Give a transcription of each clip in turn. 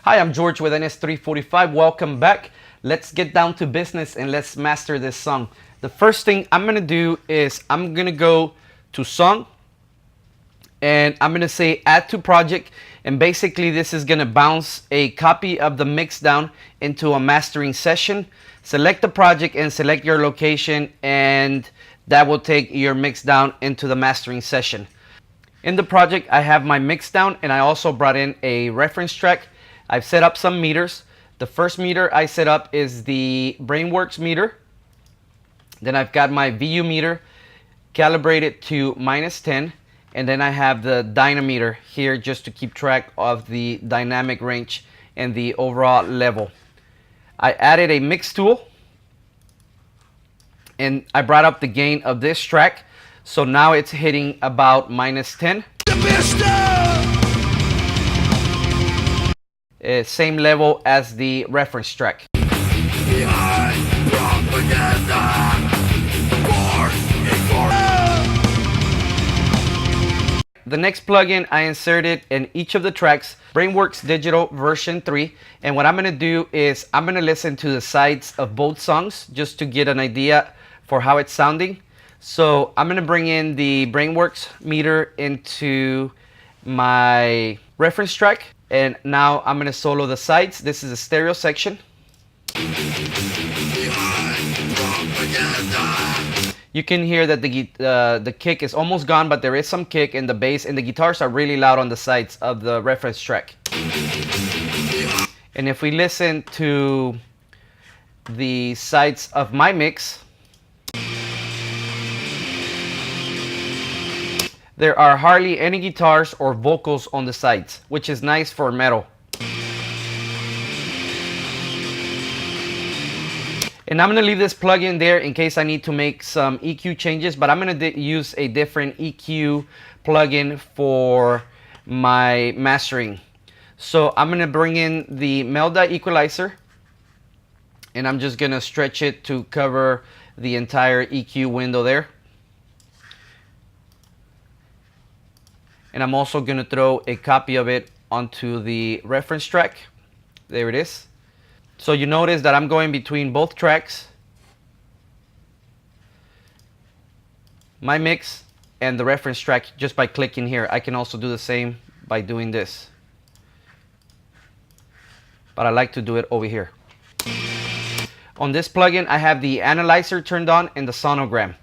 Hi, I'm George with NS345. Welcome back. Let's get down to business and let's master this song. The first thing I'm gonna do is I'm gonna go to song and I'm gonna say add to project, and basically this is gonna bounce a copy of the mix down into a mastering session. Select the project and select your location, and that will take your mix down into the mastering session. In the project I have my mix down, and I also brought in a reference track. I've set up some meters. The first meter I set up is the Brainworks meter. Then I've got my VU meter calibrated to -10, and then I have the dynameter here just to keep track of the dynamic range and the overall level. I added a mix tool and I brought up the gain of this track, so now it's hitting about -10. Same level as the reference track. The next plugin I inserted in each of the tracks, Brainworks Digital version 3, and what I'm going to do is I'm going to listen to the sides of both songs just to get an idea for how it's sounding. So I'm going to bring in the Brainworks meter into my reference track, and now I'm going to solo the sides. This is a stereo section. You can hear that the kick is almost gone, but there is some kick in the bass, and the guitars are really loud on the sides of the reference track. And if we listen to the sides of my mix, there are hardly any guitars or vocals on the sides, which is nice for metal. And I'm going to leave this plugin there in case I need to make some EQ changes, but I'm going to use a different EQ plugin for my mastering. So I'm going to bring in the Melda equalizer, and I'm just going to stretch it to cover the entire EQ window there. And I'm also going to throw a copy of it onto the reference track. There it is. So you notice that I'm going between both tracks, my mix and the reference track, just by clicking here. I can also do the same by doing this, but I like to do it over here. On this plugin I have the analyzer turned on and the sonogram.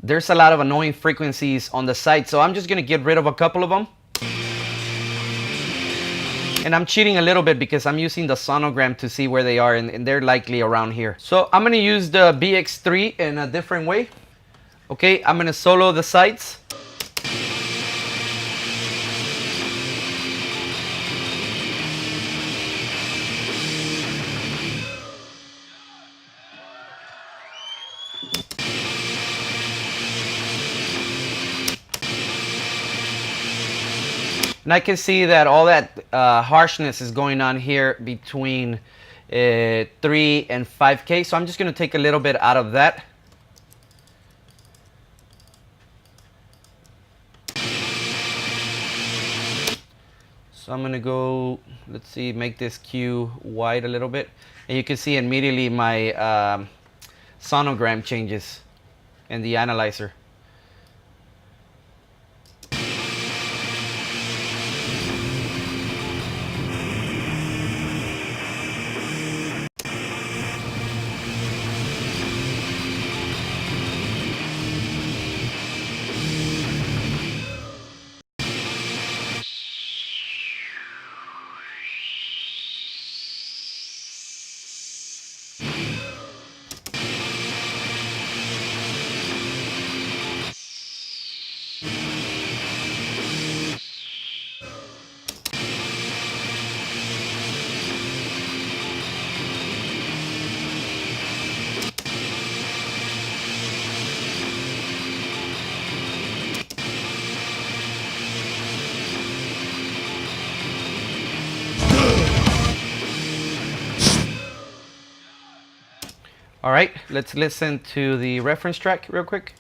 There's a lot of annoying frequencies on the side, so I'm just going to get rid of a couple of them. And I'm cheating a little bit because I'm using the sonogram to see where they are, and they're likely around here. So I'm going to use the BX3 in a different way. Okay, I'm going to solo the sides. And I can see that all that harshness is going on here between 3 and 5K. So I'm just going to take a little bit out of that. So I'm going to go, let's see, make this Q wide a little bit. And you can see immediately my sonogram changes in the analyzer. All right, let's listen to the reference track real quick.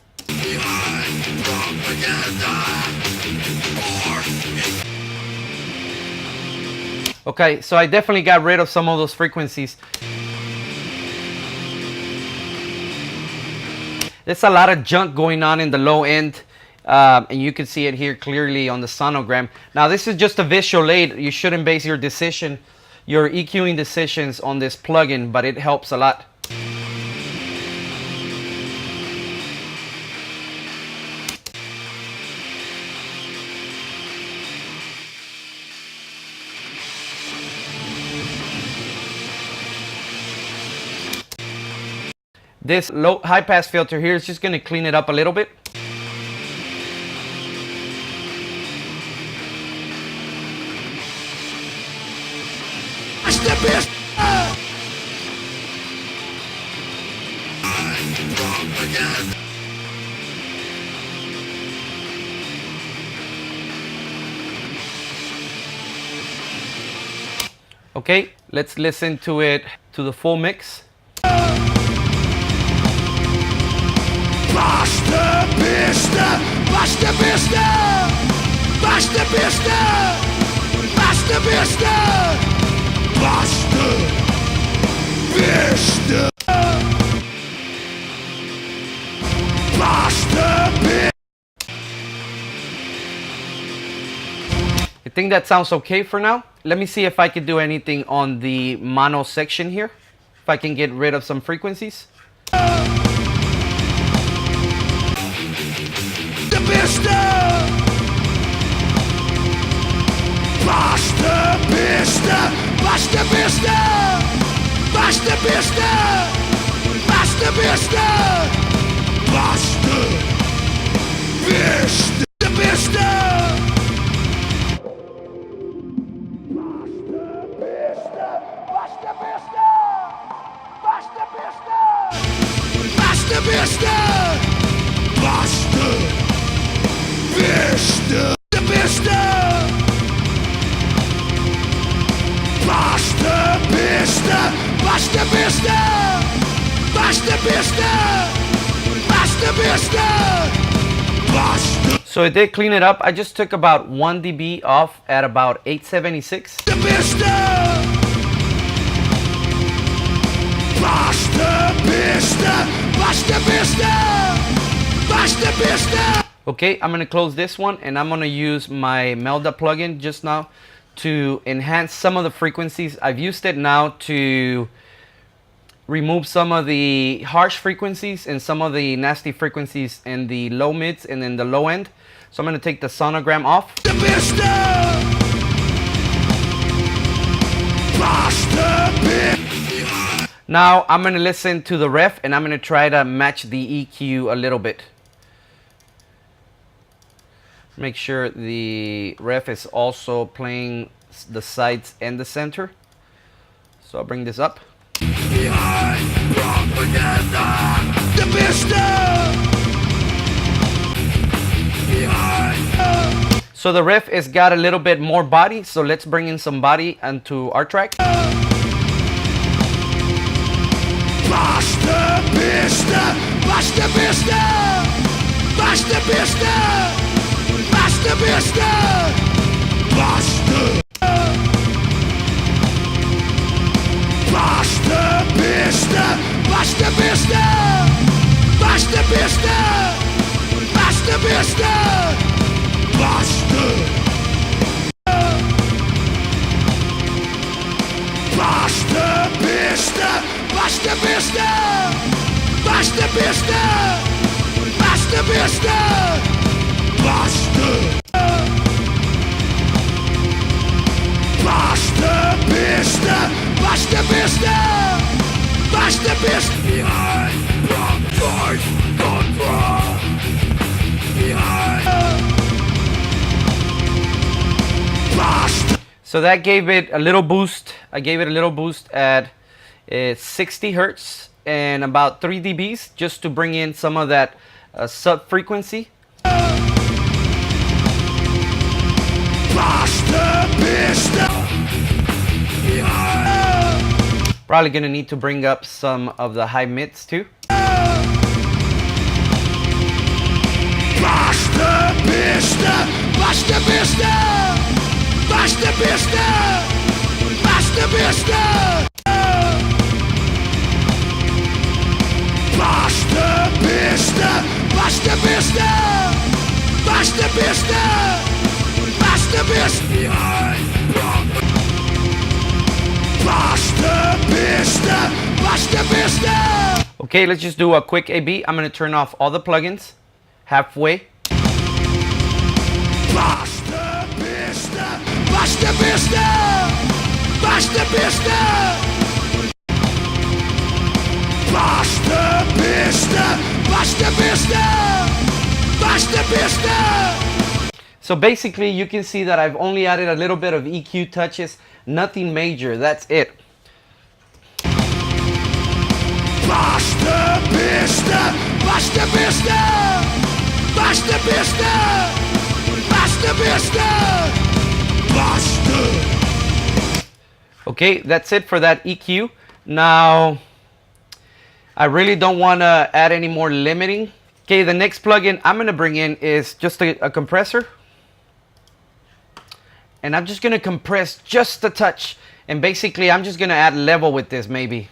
Okay, so I definitely got rid of some of those frequencies. There's a lot of junk going on in the low end, and you can see it here clearly on the sonogram. Now, this is just a visual aid. You shouldn't base your decision, your EQing decisions on this plugin, but it helps a lot. This low high pass filter here is just going to clean it up a little bit. Okay, let's listen to it to the full mix. I think that sounds okay for now. Let me see if I can do anything on the mono section here. If I can get rid of some frequencies. So it did clean it up. I just took about 1 dB off at about 876. Okay, I'm going to close this one and I'm going to use my Melda plugin just now to enhance some of the frequencies. I've used it now to remove some of the harsh frequencies and some of the nasty frequencies in the low mids and in the low end. So I'm going to take the sonogram off. Now I'm going to listen to the ref and I'm going to try to match the EQ a little bit. Make sure the ref is also playing the sides and the center. So I'll bring this up. So the ref has got a little bit more body, so let's bring in some body onto our track. So that gave it a little boost. I gave it a little boost at 60 hertz and about 3 dBs just to bring in some of that sub frequency. Probably gonna need to bring up some of the high mids too. Okay, let's just do a quick A/B. I'm gonna turn off all the plugins halfway. So basically you can see that I've only added a little bit of EQ touches, nothing major, that's it. Okay, that's it for that EQ. Now, I really don't want to add any more limiting. Okay, the next plugin I'm going to bring in is just a compressor. And I'm just going to compress just a touch. And basically, I'm just going to add level with this maybe.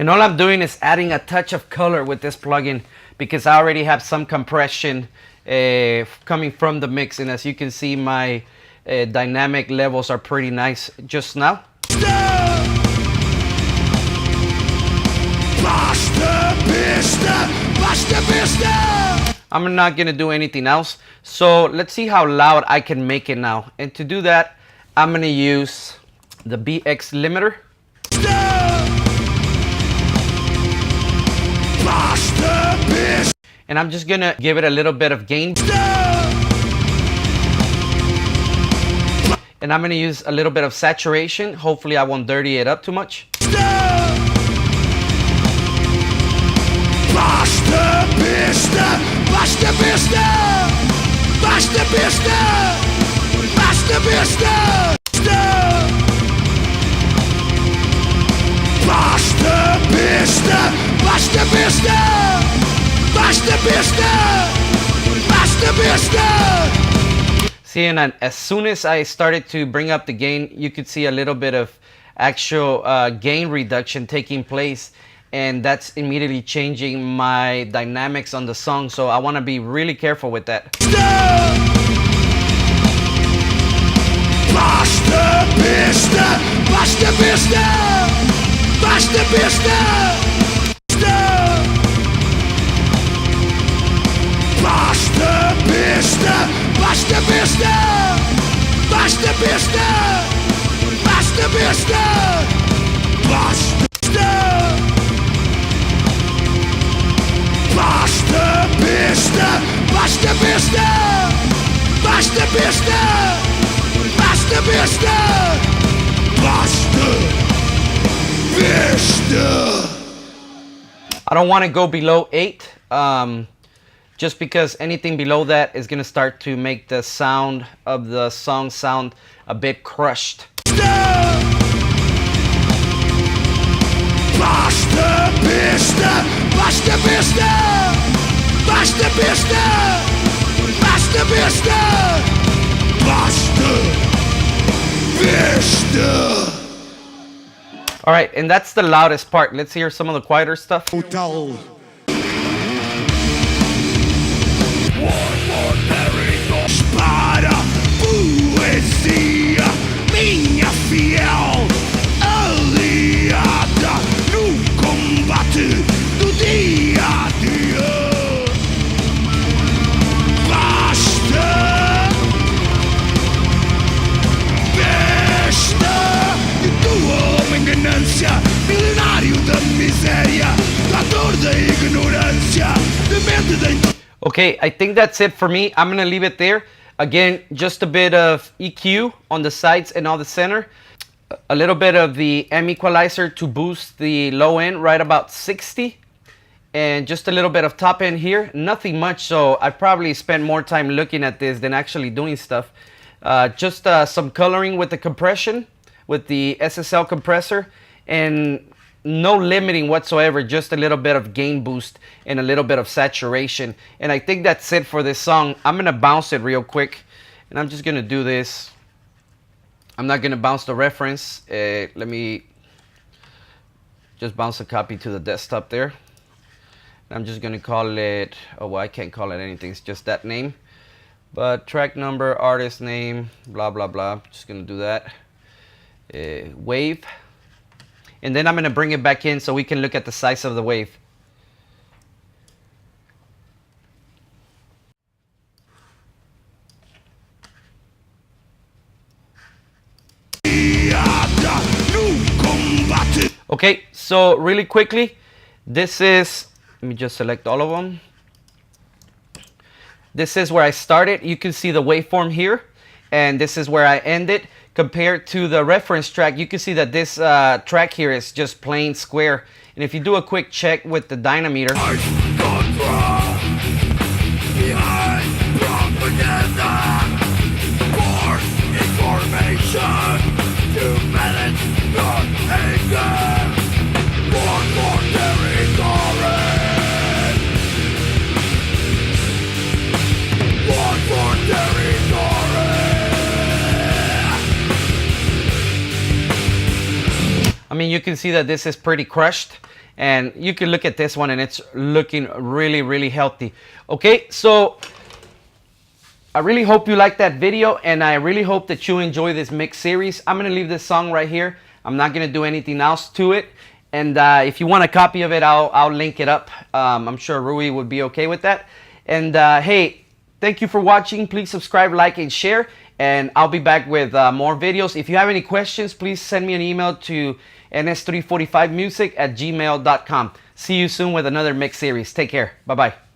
And all I'm doing is adding a touch of color with this plugin because I already have some compression coming from the mix, and as you can see, my dynamic levels are pretty nice just now. I'm not gonna do anything else, so let's see how loud I can make it now. And to do that, I'm gonna use the BX limiter. And I'm just gonna give it a little bit of gain. And I'm gonna use a little bit of saturation. Hopefully I won't dirty it up too much. See, and as soon as I started to bring up the gain, you could see a little bit of actual gain reduction taking place, and that's immediately changing my dynamics on the song, so I want to be really careful with that. I don't want to go below 8, just because anything below that is going to start to make the sound of the song sound a bit crushed. All right, and that's the loudest part. Let's hear some of the quieter stuff. Total. Para poesia, minha fiel aliada no combate do dia a dia. Basta, besta de tua homem ganância, milenário da miséria, ator da ignorância, demente da. Okay, I think that's it for me. I'm gonna leave it there. Again, just a bit of EQ on the sides and on the center. A little bit of the M equalizer to boost the low end right about 60. And just a little bit of top end here. Nothing much, so I probably spent more time looking at this than actually doing stuff. Just some coloring with the compression, with the SSL compressor. And no limiting whatsoever, just a little bit of gain boost and a little bit of saturation. And I think that's it for this song. I'm gonna bounce it real quick, and I'm just gonna do this. I'm not gonna bounce the reference. Let me just bounce a copy to the desktop there. I'm just gonna call it, oh well, I can't call it anything, it's just that name. But track number, artist name, blah blah blah. Just gonna do that. Wave. And then I'm going to bring it back in so we can look at the size of the wave. Okay, so really quickly, this is, let me just select all of them. This is where I started. You can see the waveform here, and this is where I ended. Compared to the reference track, you can see that this track here is just plain square. And if you do a quick check with the dynameter, I mean, you can see that this is pretty crushed, and you can look at this one and it's looking really, really healthy. Okay, so I really hope you liked that video, and I really hope that you enjoy this mix series. I'm gonna leave this song right here. I'm not gonna do anything else to it. And if you want a copy of it, I'll link it up. I'm sure Rui would be okay with that. And hey, thank you for watching. Please subscribe, like, and share. And I'll be back with more videos. If you have any questions, please send me an email to ns345music@gmail.com. See you soon with another mix series. Take care. Bye-bye.